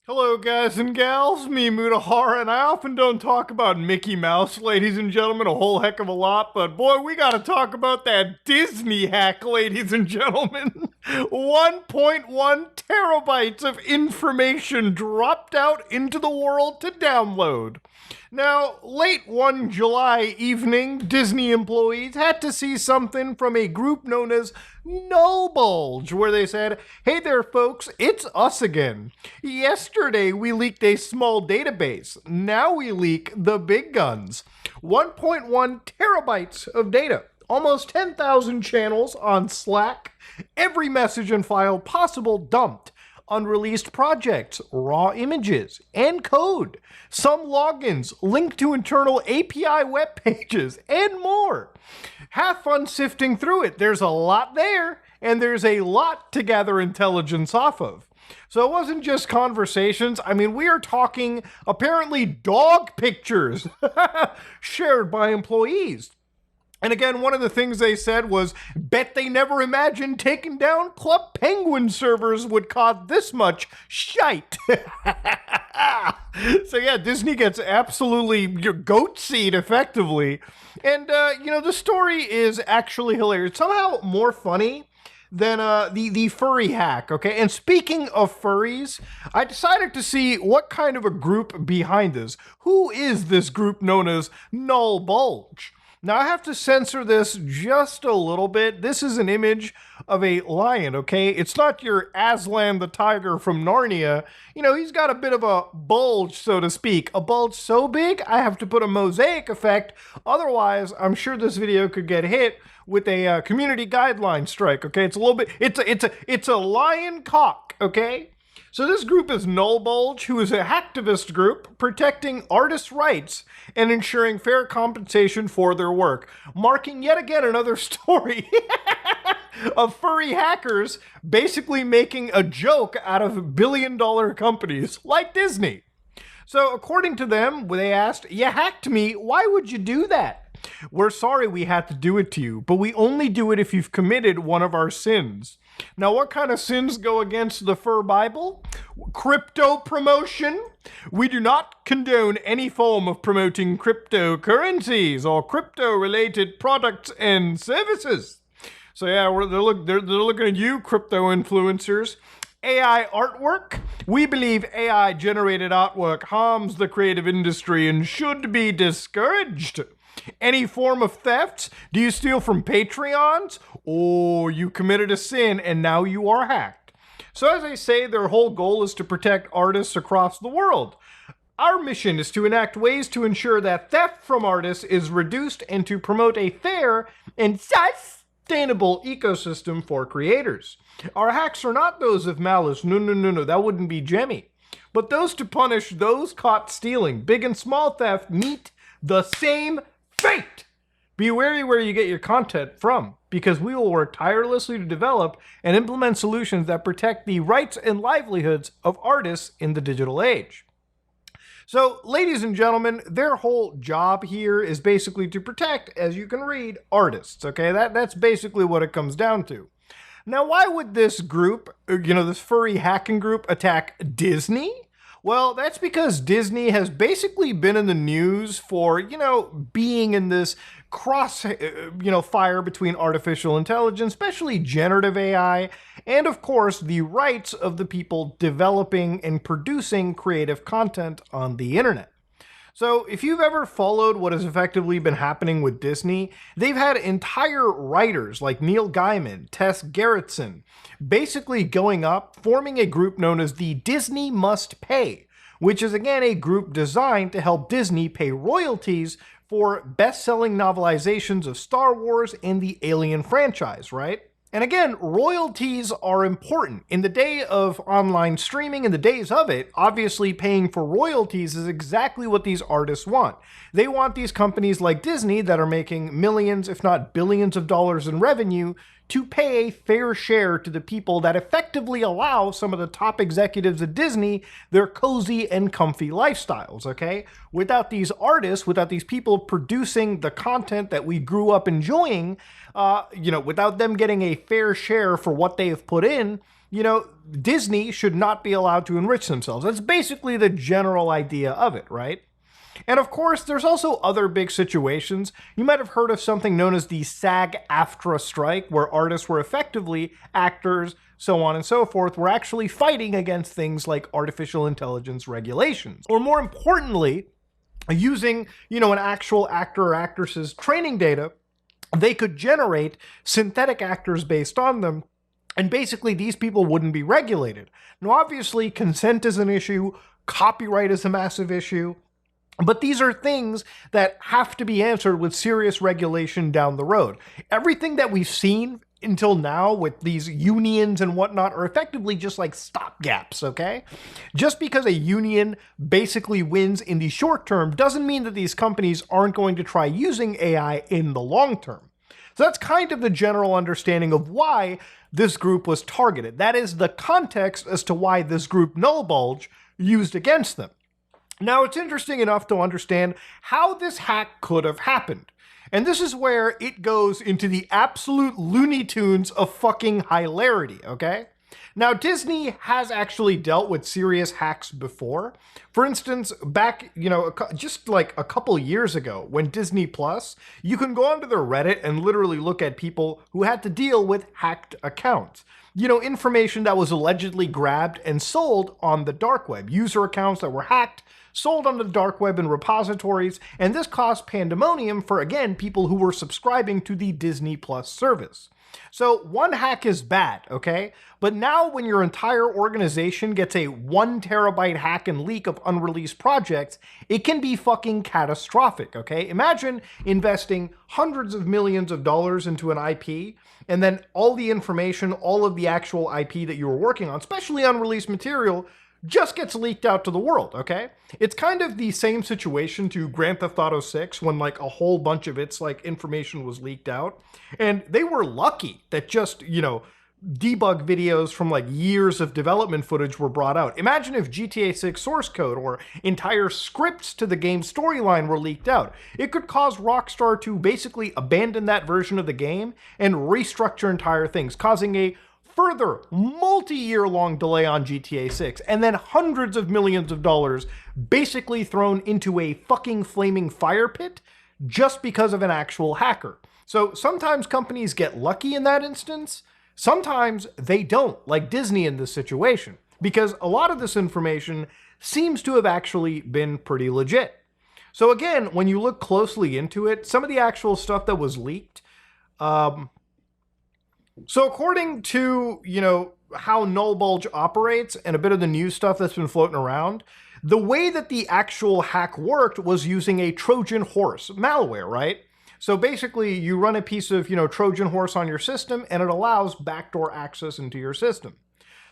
Hello, guys and gals. Me, Mutahara, and I often don't talk about Mickey Mouse, ladies and gentlemen, a whole heck of a lot, but boy, we gotta talk about that Disney hack, ladies and gentlemen. 1.1 terabytes of information dropped out into the world to download. Now, late one July evening, Disney employees had to see something from a group known as NullBulge, where they said, "Hey there, folks, it's us again. Yesterday, we leaked a small database. Now we leak the big guns. 1.1 terabytes of data. Almost 10,000 channels on Slack. Every message and file possible dumped. Unreleased projects, raw images, and code. Some logins, linked to internal API web pages, and more. Have fun sifting through it. There's a lot there, and there's a lot to gather intelligence off of." So it wasn't just conversations. I mean, we are talking apparently dog pictures shared by employees. And again, one of the things they said was, bet they never imagined taking down Club Penguin servers would cause this much shite. So yeah, Disney gets absolutely your goat seed effectively. And, the story is actually hilarious. Somehow more funny than the furry hack, okay? And speaking of furries, I decided to see what kind of a group behind this. Who is this group known as NullBulge? Now, I have to censor this just a little bit. This is an image of a lion, okay? It's not your Aslan the tiger from Narnia. He's got a bit of a bulge, so to speak. A bulge so big, I have to put a mosaic effect. Otherwise, I'm sure this video could get hit with a community guideline strike, okay? It's a little bit, it's a lion cock, okay? So this group is NullBulge, who is a hacktivist group protecting artists' rights and ensuring fair compensation for their work, marking yet again another story of furry hackers basically making a joke out of billion-dollar companies like Disney. So according to them, they asked, "You hacked me, why would you do that? We're sorry we had to do it to you, but we only do it if you've committed one of our sins." Now, what kind of sins go against the Fur Bible? Crypto promotion. We do not condone any form of promoting cryptocurrencies or crypto-related products and services. So yeah, they're looking at you, crypto influencers. AI artwork. We believe AI-generated artwork harms the creative industry and should be discouraged. Any form of theft? Do you steal from Patreons? Or you committed a sin and now you are hacked? So as I say, their whole goal is to protect artists across the world. Our mission is to enact ways to ensure that theft from artists is reduced and to promote a fair and sustainable ecosystem for creators. Our hacks are not those of malice. No, that wouldn't be Jemmy. But those to punish those caught stealing. Big and small theft meet the same fate. Be wary where you get your content from, because we will work tirelessly to develop and implement solutions that protect the rights and livelihoods of artists in the digital age. So, ladies and gentlemen, their whole job here is basically to protect, as you can read, artists, okay? That's basically what it comes down to. Now, why would this group, this furry hacking group, attack Disney? Well, that's because Disney has basically been in the news for, being in this fire between artificial intelligence, especially generative AI, and of course, the rights of the people developing and producing creative content on the internet. So if you've ever followed what has effectively been happening with Disney, they've had entire writers like Neil Gaiman, Tess Gerritsen, basically going up, forming a group known as the Disney Must Pay, which is again a group designed to help Disney pay royalties for best-selling novelizations of Star Wars and the Alien franchise, right? And again, royalties are important. In the day of online streaming, in the days of it, obviously paying for royalties is exactly what these artists want. They want these companies like Disney that are making millions, if not billions of dollars in revenue to pay a fair share to the people that effectively allow some of the top executives at Disney their cozy and comfy lifestyles, okay? Without these artists, without these people producing the content that we grew up enjoying, without them getting a fair share for what they have put in, Disney should not be allowed to enrich themselves. That's basically the general idea of it, right? And of course, there's also other big situations. You might have heard of something known as the SAG-AFTRA strike, where artists were effectively actors, so on and so forth, were actually fighting against things like artificial intelligence regulations. Or more importantly, using, an actual actor or actress's training data, they could generate synthetic actors based on them, and basically these people wouldn't be regulated. Now, obviously, consent is an issue, copyright is a massive issue, but these are things that have to be answered with serious regulation down the road. Everything that we've seen until now with these unions and whatnot are effectively just like stopgaps, okay? Just because a union basically wins in the short term doesn't mean that these companies aren't going to try using AI in the long term. So that's kind of the general understanding of why this group was targeted. That is the context as to why this group NullBulge used against them. Now, it's interesting enough to understand how this hack could have happened. And this is where it goes into the absolute Looney Tunes of fucking hilarity, okay? Now, Disney has actually dealt with serious hacks before. For instance, back, just like a couple years ago, when Disney Plus, you can go onto their Reddit and literally look at people who had to deal with hacked accounts. Information that was allegedly grabbed and sold on the dark web. User accounts that were hacked, sold on the dark web in repositories, and this caused pandemonium for, again, people who were subscribing to the Disney Plus service. So one hack is bad, okay? But now when your entire organization gets a 1 terabyte hack and leak of unreleased projects, it can be fucking catastrophic, okay? Imagine investing hundreds of millions of dollars into an IP, and then all the information, all of the actual IP that you were working on, especially unreleased material, just gets leaked out to the world, okay? It's kind of the same situation to Grand Theft Auto 6 when like a whole bunch of its like information was leaked out. And they were lucky that just, debug videos from like years of development footage were brought out. Imagine if GTA 6 source code or entire scripts to the game's storyline were leaked out. It could cause Rockstar to basically abandon that version of the game and restructure entire things, causing a further multi-year long delay on GTA 6, and then hundreds of millions of dollars basically thrown into a fucking flaming fire pit just because of an actual hacker. So sometimes companies get lucky in that instance, sometimes they don't, like Disney in this situation, because a lot of this information seems to have actually been pretty legit. So again, when you look closely into it, some of the actual stuff that was leaked, so according to, how NullBulge operates and a bit of the new stuff that's been floating around, the way that the actual hack worked was using a Trojan horse malware, right? So basically you run a piece of, Trojan horse on your system and it allows backdoor access into your system.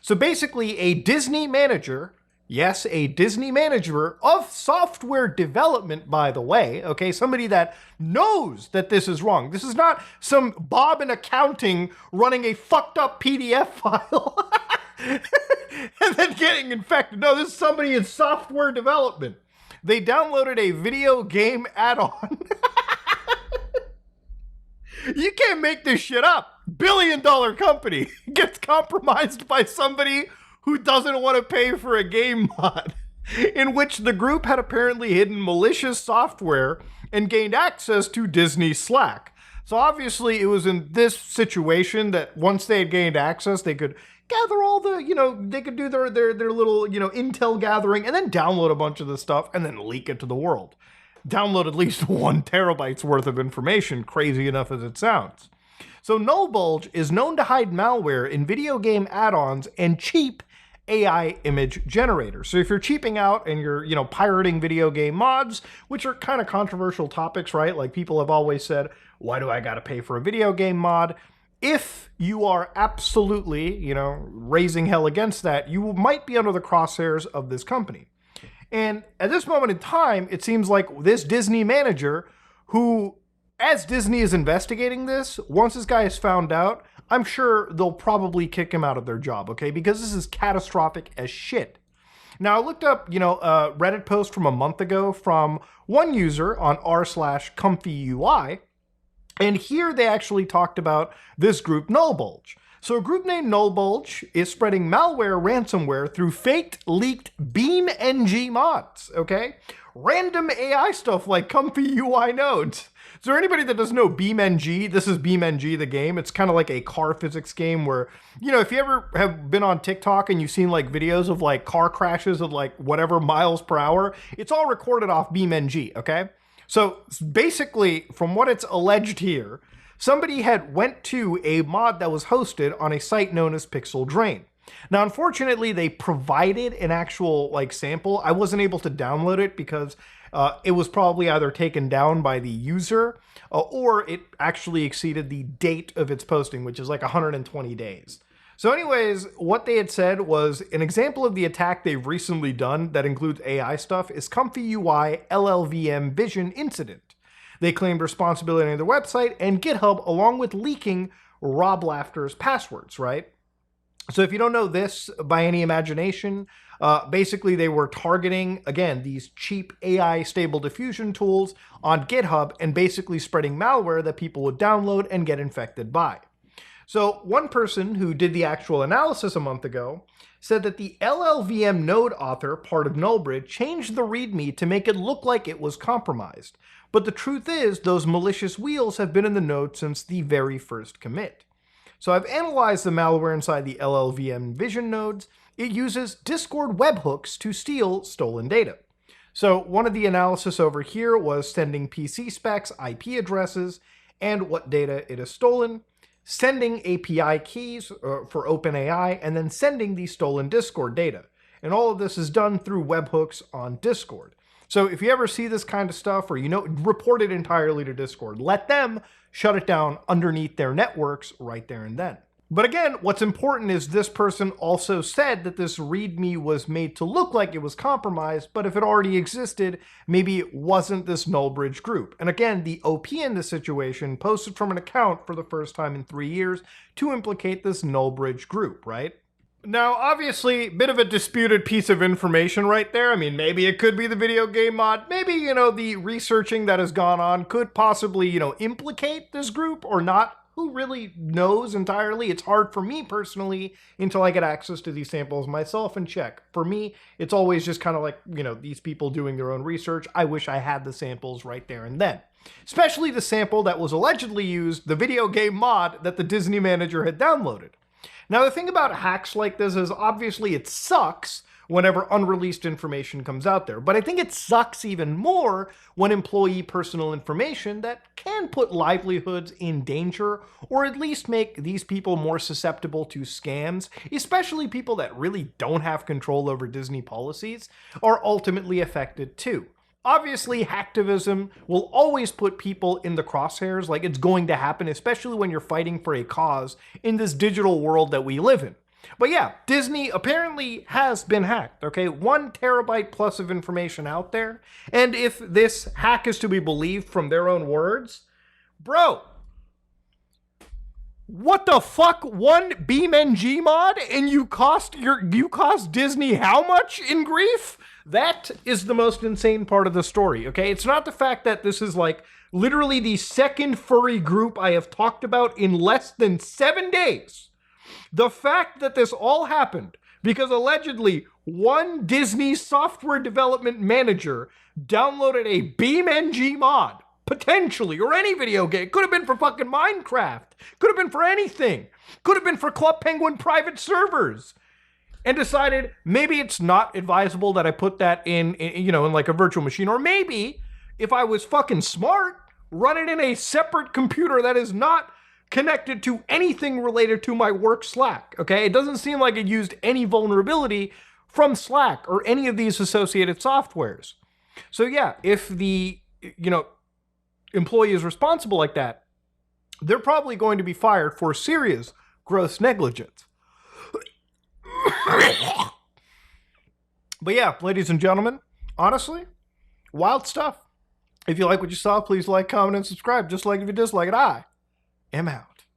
So basically a Disney manager, yes, a Disney manager of software development, by the way, okay, somebody that knows that this is wrong. This is not some Bob in accounting running a fucked up PDF file and then getting infected. No, this is somebody in software development. They downloaded a video game add-on. You can't make this shit up. Billion-dollar company gets compromised by somebody who doesn't want to pay for a game mod, in which the group had apparently hidden malicious software and gained access to Disney Slack. So obviously it was in this situation that once they had gained access, they could gather all the, they could do their little, intel gathering and then download a bunch of the stuff and then leak it to the world. Download at least 1 terabyte's worth of information, crazy enough as it sounds. So NullBulge is known to hide malware in video game add-ons and cheap AI image generators. So if you're cheaping out and you're, pirating video game mods, which are kind of controversial topics, right? Like people have always said, why do I got to pay for a video game mod? If you are absolutely, raising hell against that, you might be under the crosshairs of this company. And at this moment in time, it seems like this Disney manager who, as Disney is investigating this, once this guy is found out, I'm sure they'll probably kick him out of their job, okay? Because this is catastrophic as shit. Now, I looked up, a Reddit post from a month ago from one user on r/comfyui, and here they actually talked about this group NullBulge. So a group named NullBulge is spreading malware ransomware through faked, leaked BeamNG mods, okay? Random AI stuff like comfy UI nodes. Is there anybody that doesn't know BeamNG? This is BeamNG, the game. It's kind of like a car physics game where, if you ever have been on TikTok and you've seen like videos of like car crashes of like whatever miles per hour, it's all recorded off BeamNG, okay? So basically, from what it's alleged here, somebody had went to a mod that was hosted on a site known as Pixel Drain. Now, unfortunately, they provided an actual like sample. I wasn't able to download it because it was probably either taken down by the user or it actually exceeded the date of its posting, which is like 120 days. So anyways, what they had said was an example of the attack they've recently done that includes AI stuff is Comfy UI LLVM Vision Incident. They claimed responsibility on their website and GitHub along with leaking Rob Laughter's passwords, right? So if you don't know this by any imagination, basically they were targeting, again, these cheap AI stable diffusion tools on GitHub and basically spreading malware that people would download and get infected by. So one person who did the actual analysis a month ago said that the LLVM node author, part of NullBulge, changed the README to make it look like it was compromised. But the truth is, those malicious wheels have been in the node since the very first commit. So I've analyzed the malware inside the LLVM Vision nodes. It uses Discord webhooks to steal stolen data. So one of the analysis over here was sending PC specs, IP addresses, and what data it has stolen, sending API keys for OpenAI, and then sending the stolen Discord data. And all of this is done through webhooks on Discord. So if you ever see this kind of stuff or report it entirely to Discord. Let them shut it down underneath their networks right there and then. But again, what's important is this person also said that this README was made to look like it was compromised, but if it already existed, maybe it wasn't this NullBulge group. And again, the OP in this situation posted from an account for the first time in 3 years to implicate this NullBulge group, right? Now, obviously, bit of a disputed piece of information right there. I mean, maybe it could be the video game mod. Maybe, the researching that has gone on could possibly, implicate this group or not. Who really knows entirely? It's hard for me personally until I get access to these samples myself and check. For me, it's always just kind of like, these people doing their own research. I wish I had the samples right there and then. Especially the sample that was allegedly used, the video game mod that the Disney manager had downloaded. Now, the thing about hacks like this is obviously it sucks whenever unreleased information comes out there. But I think it sucks even more when employee personal information that can put livelihoods in danger or at least make these people more susceptible to scams, especially people that really don't have control over Disney policies, are ultimately affected too. Obviously, hacktivism will always put people in the crosshairs, like it's going to happen, especially when you're fighting for a cause in this digital world that we live in. But yeah, Disney apparently has been hacked, okay? 1 terabyte plus of information out there. And if this hack is to be believed from their own words, bro, what the fuck? 1 BeamNG mod and you cost Disney how much in grief? That is the most insane part of the story, okay? It's not the fact that this is like literally the second furry group I have talked about in less than 7 days. The fact that this all happened because allegedly one Disney software development manager downloaded a BeamNG mod, potentially, or any video game. Could have been for fucking Minecraft. Could have been for anything. Could have been for Club Penguin private servers. And decided maybe it's not advisable that I put that in like a virtual machine. Or maybe if I was fucking smart, run it in a separate computer that is not connected to anything related to my work Slack, okay? It doesn't seem like it used any vulnerability from Slack or any of these associated softwares. So yeah, if the, employee is responsible like that, they're probably going to be fired for serious gross negligence. But yeah, ladies and gentlemen, honestly, wild stuff. If you like what you saw, please like, comment, and subscribe. Just like if you dislike it, I am out.